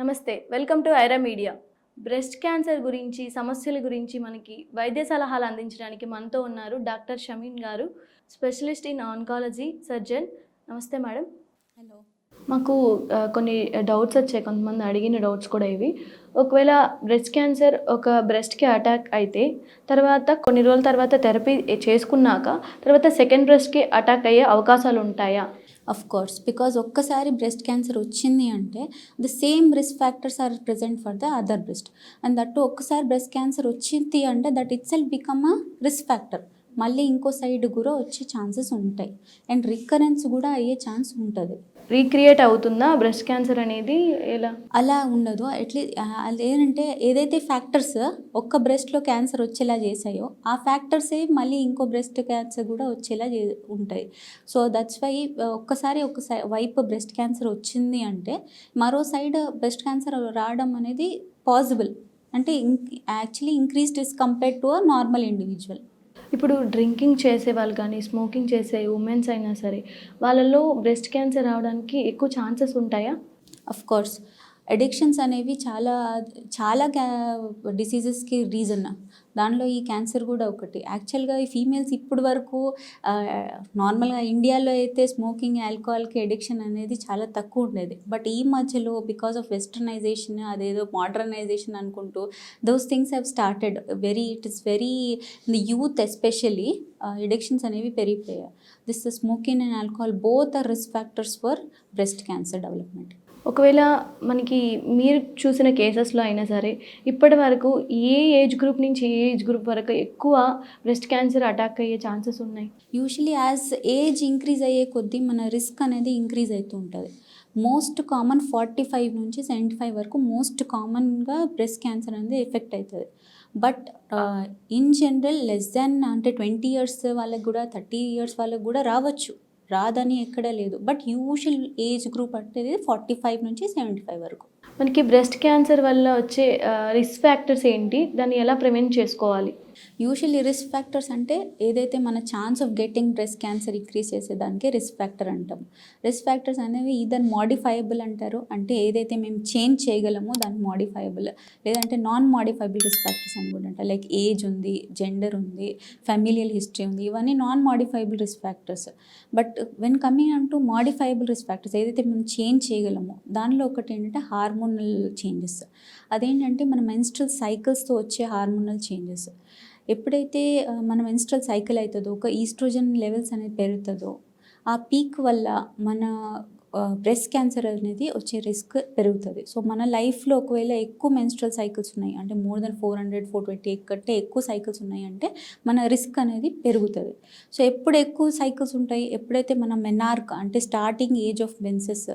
నమస్తే, welcome to Aira media. Breast cancer గురించి, సమస్యల గురించి మనకి వైద్య సలహాలు అందించడానికి మనతో ఉన్నారు డాక్టర్ షమీన్ గారు, స్పెషలిస్ట్ ఇన్ ఆన్కాలజీ సర్జన్. నమస్తే మేడం. హలో. మాకు కొన్ని డౌట్స్ వచ్చాయి, కొంతమంది అడిగిన డౌట్స్ కూడా ఇవి. ఒకవేళ బ్రెస్ట్ క్యాన్సర్ ఒక బ్రెస్ట్కి అటాక్ అయితే తర్వాత కొన్ని రోజుల తర్వాత థెరపీ చేసుకున్నాక తర్వాత సెకండ్ బ్రెస్ట్కి అటాక్ అయ్యే అవకాశాలు ఉంటాయా? అఫ్ కోర్స్, బికాజ్ ఒక్కసారి బ్రెస్ట్ క్యాన్సర్ వచ్చింది అంటే the same risk factors are present for the other breast. And that ఒక్కసారి బ్రెస్ట్ క్యాన్సర్ వచ్చింది అంటే that itself become a risk factor. మళ్ళీ ఇంకో సైడ్ కూడా వచ్చే ఛాన్సెస్ ఉంటాయి అండ్ రికరెన్స్ కూడా అయ్యే ఛాన్స్ ఉంటుంది. రీక్రియేట్ అవుతుందా బ్రెస్ట్ క్యాన్సర్ అనేది? ఎలా? అలా ఉండదు. ఏంటంటే ఏదైతే ఫ్యాక్టర్స్ ఒక్క బ్రెస్ట్లో క్యాన్సర్ వచ్చేలా చేసాయో ఆ ఫ్యాక్టర్సే మళ్ళీ ఇంకో బ్రెస్ట్ క్యాన్సర్ కూడా వచ్చేలా ఉంటాయి. సో దట్స్ వై ఒక్కసారి వైపు బ్రెస్ట్ క్యాన్సర్ వచ్చింది అంటే మరో సైడ్ బ్రెస్ట్ క్యాన్సర్ రావడం అనేది పాసిబుల్. అంటే actually increased is compared to a normal individual. ఇప్పుడు డ్రింకింగ్ చేసే వాళ్ళు కానీ, స్మోకింగ్ చేసే ఉమెన్స్ అయినా సరే, వాళ్ళలో బ్రెస్ట్ క్యాన్సర్ రావడానికి ఎక్కువ ఛాన్సెస్ ఉంటాయా? అఫ్ కోర్స్, అడిక్షన్స్ అనేవి చాలా చాలా డిసీజెస్కి రీజన్. దానిలో ఈ క్యాన్సర్ కూడా ఒకటి. యాక్చువల్గా ఈ ఫీమేల్స్ ఇప్పుడు వరకు నార్మల్గా ఇండియాలో అయితే స్మోకింగ్, ఆల్కహాల్కి అడిక్షన్ అనేది చాలా తక్కువ ఉండేది. బట్ ఈ మధ్యలో బికాస్ ఆఫ్ వెస్టర్నైజేషన్, అదేదో మోడర్నైజేషన్ అనుకుంటూ those things have started. It is very in the youth especially addictions అనేవి పెరిగిపోయాయి. This smoking and alcohol both are risk factors for breast cancer development. ఒకవేళ మనకి మీరు చూసిన కేసెస్లో అయినా సరే ఇప్పటి వరకు ఏ ఏజ్ గ్రూప్ నుంచి ఏ ఏజ్ గ్రూప్ వరకు ఎక్కువ బ్రెస్ట్ క్యాన్సర్ అటాక్ అయ్యే ఛాన్సెస్ ఉన్నాయి? యూజువలీ యాజ్ ఏజ్ ఇంక్రీజ్ అయ్యే కొద్దీ మన రిస్క్ అనేది ఇంక్రీజ్ అవుతూ ఉంటుంది. మోస్ట్ కామన్ 45 నుంచి 75 వరకు మోస్ట్ కామన్గా బ్రెస్ట్ క్యాన్సర్ అనేది ఎఫెక్ట్ అవుతుంది. But in general less than అంటే 20 ఇయర్స్ వాళ్ళకి కూడా 30 ఇయర్స్ వాళ్ళకి కూడా రాదని ఎక్కడ లేదు. బట్ యూజువల్ ఏజ్ గ్రూప్ అంటే 45 నుంచి 75 వరకు. మనకి బ్రెస్ట్ క్యాన్సర్ వల్ల వచ్చే రిస్క్ ఫ్యాక్టర్స్ ఏంటి? దాన్ని ఎలా ప్రివెంట్ చేసుకోవాలి? యూజువల్లీ రిస్క్ ఫ్యాక్టర్స్ అంటే ఏదైతే మన chance of getting breast cancer increase చేసేదానికే రిస్క్ ఫ్యాక్టర్ అంటాం. రిస్క్ ఫ్యాక్టర్స్ అనేవి ఈదర్ మోడిఫైయబుల్ అంటారు, అంటే ఏదైతే మేము చేంజ్ చేయగలమో దాన్ని మోడిఫైయబుల్, లేదంటే నాన్ మోడిఫైబుల్ రిస్క్ ఫ్యాక్టర్స్ అని కూడా అంటారు. లైక్ ఏజ్ ఉంది, జెండర్ ఉంది, ఫ్యామిలియల్ హిస్టరీ ఉంది, ఇవన్నీ non modifiable risk factors. But when coming on to modifiable risk factors, ఏదైతే మేము చేంజ్ చేయగలమో దానిలో ఒకటి ఏంటంటే హార్మోనల్ చేంజెస్. అదేంటంటే మన మెన్స్ట్రల్ సైకిల్స్తో వచ్చే హార్మోనల్ చేంజెస్. ఎప్పుడైతే మన మెన్స్ట్రల్ సైకిల్ అవుతుందో ఒక ఈస్ట్రోజన్ లెవెల్స్ అనేది పెరుగుతుందో ఆ పీక్ వల్ల మన బ్రెస్ట్ క్యాన్సర్ అనేది వచ్చే రిస్క్ పెరుగుతుంది. సో మన లైఫ్లో ఒకవేళ ఎక్కువ మెన్స్ట్రల్ సైకిల్స్ ఉన్నాయి అంటే మోర్ దెన్ 400, 420 కంటే ఎక్కువ సైకిల్స్ ఉన్నాయి అంటే మన రిస్క్ అనేది పెరుగుతుంది. సో ఎప్పుడు ఎక్కువ సైకిల్స్ ఉంటాయి, ఎప్పుడైతే మన మెనార్క్ అంటే స్టార్టింగ్ ఏజ్ ఆఫ్ మెన్సెస్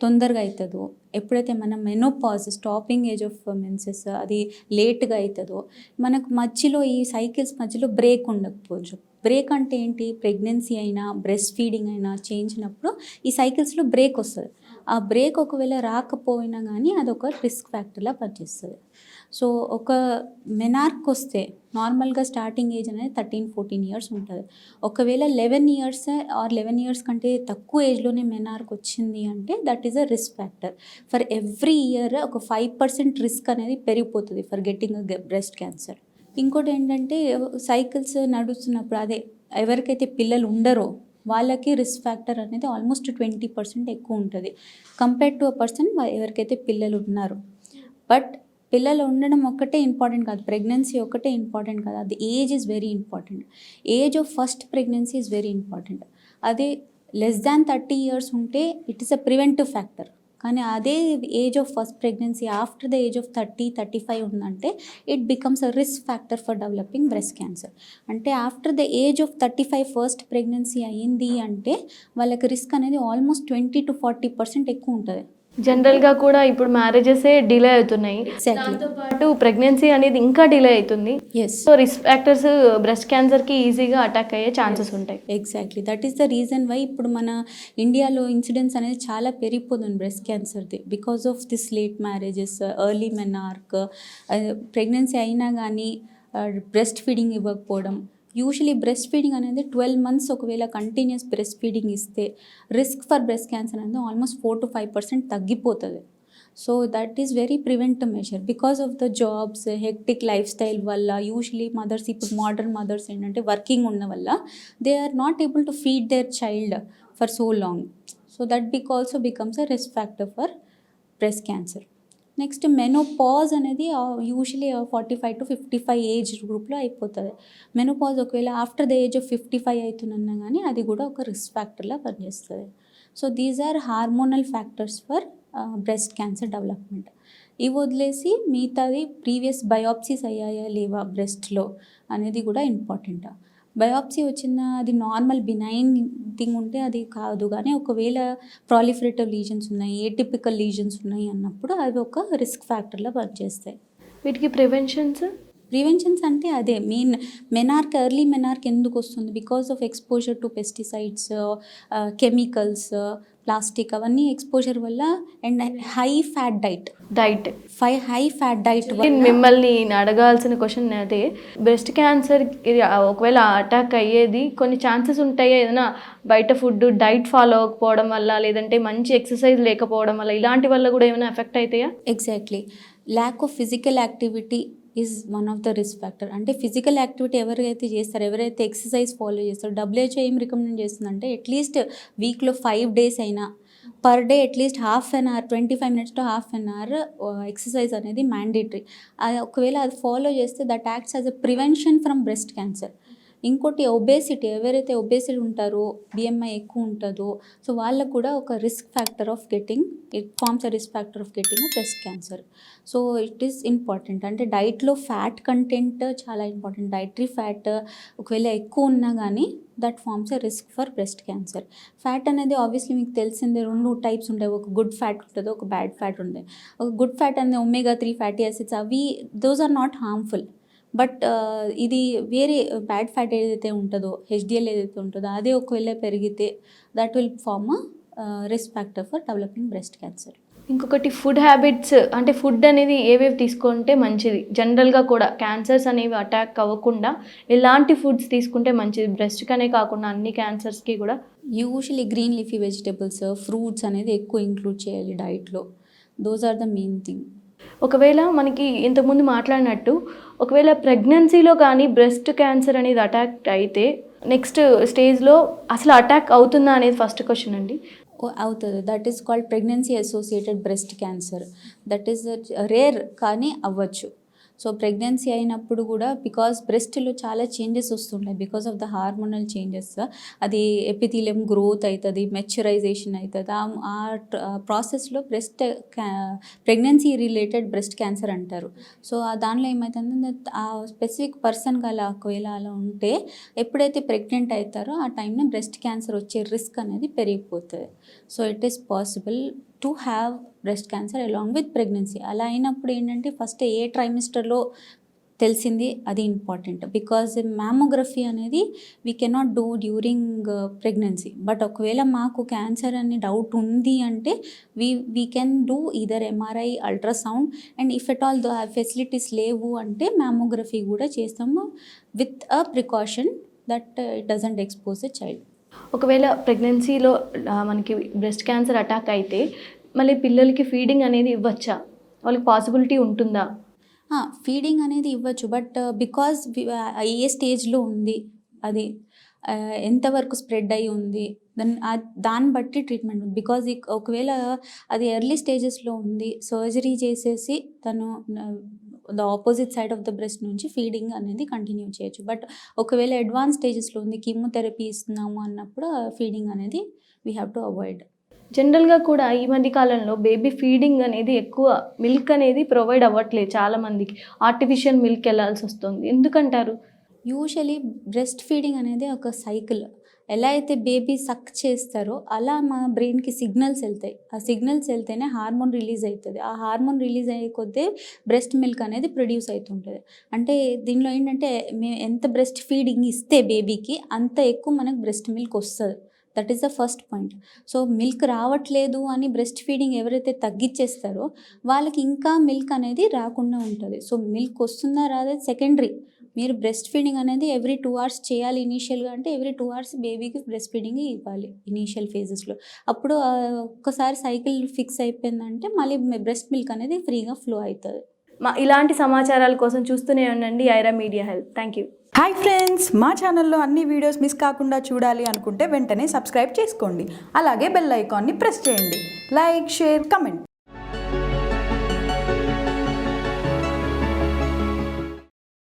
తొందరగా అవుతుందో, ఎప్పుడైతే మన menopause stopping age of menses అది లేట్గా అవుతుందో, మనకు మధ్యలో ఈ సైకిల్స్ మధ్యలో బ్రేక్ ఉండకపోవచ్చు. బ్రేక్ అంటే ఏంటి? ప్రెగ్నెన్సీ అయినా బ్రెస్ట్ ఫీడింగ్ అయినా చేయించినప్పుడు ఈ సైకిల్స్లో బ్రేక్ వస్తుంది. ఆ బ్రేక్ ఒకవేళ రాకపోయినా కానీ అదొక రిస్క్ ఫ్యాక్టర్లా పనిచేస్తుంది. సో ఒక మెనార్క్ వస్తే నార్మల్గా స్టార్టింగ్ ఏజ్ అనేది 13-14 ఇయర్స్ ఉంటుంది. ఒకవేళ 11 ఇయర్స్ ఆర్ 11 ఇయర్స్ కంటే తక్కువ ఏజ్లోనే మెనార్క్ వచ్చింది అంటే that is a risk factor. For every year ఒక 5% రిస్క్ అనేది పెరిగిపోతుంది ఫర్ గెట్టింగ్ బ్రెస్ట్ క్యాన్సర్. ఇంకోటి ఏంటంటే సైకిల్స్ నడుస్తున్నప్పుడు అదే ఎవరికైతే పిల్లలు ఉండరో వాళ్ళకి రిస్క్ ఫ్యాక్టర్ అనేది ఆల్మోస్ట్ 20% ఎక్కువ ఉంటుంది కంపేర్ టు అ పర్సన్ ఎవరికైతే పిల్లలు ఉన్నారు. బట్ పిల్లలు ఉండడం ఒక్కటే ఇంపార్టెంట్ కాదు, ప్రెగ్నెన్సీ ఒకటే ఇంపార్టెంట్ కాదు, అది age is very important. Age of first pregnancy is very important. అదే లెస్ దాన్ 30 ఇయర్స్ ఉంటే it is a preventive factor. కానీ అదే age of first pregnancy after the age of 30-35 ఉందంటే it becomes a risk factor for developing breast cancer. అంటే after the age of 35 first pregnancy అయ్యింది అంటే వాళ్ళకి risk అనేది almost 20-40% ఎక్కువ ఉంటుంది. జనరల్గా కూడా ఇప్పుడు మ్యారేజెసే డిలే అవుతున్నాయి, దాంతోపాటు ప్రెగ్నెన్సీ అనేది ఇంకా డిలే అవుతుంది. సో రిస్క్ ఫ్యాక్టర్స్ బ్రెస్ట్ క్యాన్సర్కి ఈజీగా అటాక్ అయ్యే ఛాన్సెస్ ఉంటాయి. Exactly, that is the reason why ఇప్పుడు మన ఇండియాలో ఇన్సిడెన్స్ అనేది చాలా పెరిగిపోతుంది బ్రెస్ట్ క్యాన్సర్ది because of this late marriages, early menarche, pregnancy అయినా కానీ బ్రెస్ట్ ఫీడింగ్ ఇవ్వకపోవడం. యూజువలీ బ్రెస్ట్ ఫీడింగ్ అనేది 12 months ఒకవేళ కంటిన్యూస్ బ్రెస్ట్ ఫీడింగ్ ఇస్తే రిస్క్ ఫర్ బ్రెస్ట్ క్యాన్సర్ అనేది ఆల్మోస్ట్ 4-5% తగ్గిపోతుంది. So that is very preventive measure. Because of the jobs, hectic life style వల్ల usually mothers, ఇప్పుడు మోడర్న్ మదర్స్ ఏంటంటే working ఉన్న వల్ల they are not able to feed their child for so long. So that also becomes a risk factor for breast cancer. Next menopause అనేది usually 45 to 55 age గ్రూప్లో అయిపోతుంది. Menopause ఒకవేళ after the age of 55 అవుతున్నా కానీ అది కూడా ఒక risk ఫ్యాక్టర్లా పనిచేస్తుంది. So these are hormonal factors for breast cancer development. ఇవి వదిలేసి మిగతాది ప్రీవియస్ బయాప్సీస్ అయ్యాయా లేవా బ్రెస్ట్లో అనేది కూడా ఇంపార్టెంట్. బయాప్సీ వచ్చిన అది నార్మల్ బినైన్ థింగ్ ఉంటే అది కాదు, కానీ ఒకవేళ ప్రాలిఫరేటివ్ లీజన్స్ ఉన్నాయి, ఏటిపికల్ లీజన్స్ ఉన్నాయి అన్నప్పుడు అవి ఒక రిస్క్ ఫ్యాక్టర్లా పనిచేస్తాయి. వీటికి ప్రివెన్షన్స్ అంటే అదే ఎర్లీ మెనార్క్ ఎందుకు వస్తుంది? Because of exposure to pesticides, chemicals, plastic అవన్నీ ఎక్స్పోజర్ వల్ల, అండ్ హై ఫ్యాట్ డైట్ మిమ్మల్ని అడగాల్సిన క్వశ్చన్ అదే. బ్రెస్ట్ క్యాన్సర్ ఒకవేళ అటాక్ అయ్యేది కొన్ని ఛాన్సెస్ ఉంటాయా? ఏదైనా బయట ఫుడ్ డైట్ ఫాలో అవ్వకపోవడం వల్ల, లేదంటే మంచి ఎక్సర్సైజ్ లేకపోవడం వల్ల, ఇలాంటి వల్ల కూడా ఏమైనా ఎఫెక్ట్ అవుతాయా? Exactly. Lack of physical activity is one of the risk factor. అంటే ఫిజికల్ యాక్టివిటీ ఎవరైతే చేస్తారో, ఎవరైతే ఎక్సర్సైజ్ ఫాలో చేస్తారో, WHO ఏం రికమెండ్ చేస్తుందంటే అట్లీస్ట్ వీక్లో 5 days అయినా per day at least half an hour, 25 minutes to half an hour exercise అనేది మ్యాండేటరీ. ఒకవేళ అది ఫాలో చేస్తే that acts as a prevention from breast cancer. ఇంకోటి ఒబేసిటీ, ఎవరైతే ఒబేసిటీ ఉంటారో, BMI ఎక్కువ ఉంటుందో, సో వాళ్ళకు కూడా ఒక risk factor of getting, it forms a risk factor of getting breast cancer. So it is important. అంటే డైట్లో ఫ్యాట్ కంటెంట్ చాలా ఇంపార్టెంట్. డైటరీ ఫ్యాట్ ఒకవేళ ఎక్కువ ఉన్నా కానీ that forms a risk for breast cancer. Fat అనేది ఆబ్వియస్లీ మీకు తెలిసిందే, 2 types ఉంటాయి. ఒక గుడ్ ఫ్యాట్ ఉంటుంది, ఒక బ్యాడ్ ఫ్యాట్ ఉంటుంది. ఒక గుడ్ ఫ్యాట్ అనేది omega-3 ఫ్యాటీ యాసిడ్స్, అవి those are not harmful. But ఇది వేరే బ్యాడ్ ఫ్యాట్ ఏదైతే ఉంటుందో, HDL ఏదైతే ఉంటుందో, అదే ఒకవేళ పెరిగితే that will form risk factor for developing breast cancer. ఇంకొకటి ఫుడ్ హ్యాబిట్స్. అంటే ఫుడ్ అనేది ఏవేవి తీసుకుంటే మంచిది? జనరల్గా కూడా క్యాన్సర్స్ అనేవి అటాక్ అవ్వకుండా ఎలాంటి ఫుడ్స్ తీసుకుంటే మంచిది? బ్రెస్ట్కనే కాకుండా అన్ని క్యాన్సర్స్కి కూడా. Usually green leafy vegetables, fruits అనేది ఎక్కువ ఇంక్లూడ్ చేయాలి డైట్లో. Those are the main thing. ఒకవేళ మనకి ఇంతకుముందు మాట్లాడినట్టు ఒకవేళ ప్రెగ్నెన్సీలో కానీ బ్రెస్ట్ క్యాన్సర్ అనేది అటాక్ అయితే నెక్స్ట్ స్టేజ్లో అసలు అటాక్ అవుతుందా అనేది ఫస్ట్ క్వశ్చన్ అండి. అవుతుంది. That is called pregnancy associated breast cancer. That is rare, కానీ అవ్వచ్చు. సో ప్రెగ్నెన్సీ అయినప్పుడు కూడా బికాస్ బ్రెస్ట్లో చాలా చేంజెస్ వస్తుంటాయి because of the hormonal changes. అది ఎపిథీలియం గ్రోత్ అవుతుంది, మెచ్యురైజేషన్ అవుతుంది. ఆ ప్రాసెస్లో ప్రెగ్నెన్సీ రిలేటెడ్ బ్రెస్ట్ క్యాన్సర్ అంటారు. సో దానిలో ఏమవుతుందంటే ఆ స్పెసిఫిక్ పర్సన్కి ఒకవేళ అలా ఉంటే ఎప్పుడైతే ప్రెగ్నెంట్ అవుతారో ఆ టైంలో బ్రెస్ట్ క్యాన్సర్ వచ్చే రిస్క్ అనేది పెరిగిపోతుంది. So it is possible to have breast cancer along with pregnancy. అలా అయినప్పుడు ఏంటంటే ఫస్ట్ ఏ ట్రైమిస్టర్లో తెలిసింది అది ఇంపార్టెంట్. బికాజ్ మ్యామోగ్రఫీ అనేది we cannot do during pregnancy. But ఒకవేళ మాకు క్యాన్సర్ అని డౌట్ ఉంది అంటే we can do either MRI, ultrasound, and if at all the facilities లేవు అంటే మ్యామోగ్రఫీ కూడా చేస్తాము with a precaution that it doesn't expose a child. ఒకవేళ ప్రెగ్నెన్సీలో మనకి బ్రెస్ట్ క్యాన్సర్ అటాక్ అయితే మళ్ళీ పిల్లలకి ఫీడింగ్ అనేది ఇవ్వచ్చా? వాళ్ళకి పాసిబిలిటీ ఉంటుందా? ఫీడింగ్ అనేది ఇవ్వచ్చు. బట్ బికాజ్ ఏ స్టేజ్లో ఉంది, అది ఎంతవరకు స్ప్రెడ్ అయి ఉంది, దాన్ని బట్టి ట్రీట్మెంట్ ఉంది. బికాజ్ ఒకవేళ అది ఎర్లీ స్టేజెస్లో ఉంది, సర్జరీ చేసేసి తను the opposite side of the breast నుంచి ఫీడింగ్ అనేది కంటిన్యూ చేయొచ్చు. బట్ ఒకవేళ అడ్వాన్స్ స్టేజెస్లో ఉంది, కీమోథెరపీ ఇస్తున్నాము అన్నప్పుడు ఫీడింగ్ అనేది వీ హ్యావ్ టు అవాయిడ్. జనరల్గా కూడా ఈ మధ్య కాలంలో బేబీ ఫీడింగ్ అనేది ఎక్కువ మిల్క్ అనేది ప్రొవైడ్ అవ్వట్లేదు చాలామందికి. ఆర్టిఫిషియల్ మిల్క్ వెళ్ళాల్సి వస్తుంది. ఎందుకంటారు? యూజువలీ బ్రెస్ట్ ఫీడింగ్ అనేది ఒక సైకిల్. ఎలా అయితే బేబీ సక్ చేస్తారో అలా మా బ్రెయిన్కి సిగ్నల్స్ వెళ్తాయి. ఆ సిగ్నల్స్ వెళ్తేనే హార్మోన్ రిలీజ్ అవుతుంది. ఆ హార్మోన్ రిలీజ్ అయ్యే కొద్దీ బ్రెస్ట్ మిల్క్ అనేది ప్రొడ్యూస్ అవుతుంటుంది. అంటే దీనిలో ఏంటంటే మేము ఎంత బ్రెస్ట్ ఫీడింగ్ ఇస్తే బేబీకి అంత ఎక్కువ మనకు బ్రెస్ట్ మిల్క్ వస్తుంది. That is the first point. So milk రావట్లేదు అని బ్రెస్ట్ ఫీడింగ్ ఎవరైతే తగ్గించేస్తారో వాళ్ళకి ఇంకా మిల్క్ అనేది రాకుండా ఉంటుంది. సో మిల్క్ వస్తుందా రాదా సెకండరీ. మీరు బ్రెస్ట్ ఫీడింగ్ అనేది ఎవ్రీ 2 అవర్స్ చేయాలి ఇనీషియల్గా అంటే ఎవ్రీ 2 అవర్స్ బేబీకి బ్రెస్ట్ ఫీడింగ్ ఇవ్వాలి ఇనీషియల్ ఫేజెస్లో. అప్పుడు ఒక్కసారి సైకిల్ ఫిక్స్ అయిపోయిందంటే మళ్ళీ బ్రెస్ట్ మిల్క్ అనేది ఫ్రీగా ఫ్లో అవుతుంది. ఇలాంటి సమాచారాల కోసం చూస్తూనే ఉండండి ఐరా media health. Thank you. Hi friends, మా ఛానల్లో అన్ని వీడియోస్ మిస్ కాకుండా చూడాలి అనుకుంటే వెంటనే సబ్స్క్రైబ్ చేసుకోండి. అలాగే బెల్ ఐకాన్ని ప్రెస్ చేయండి. Like, share, comment.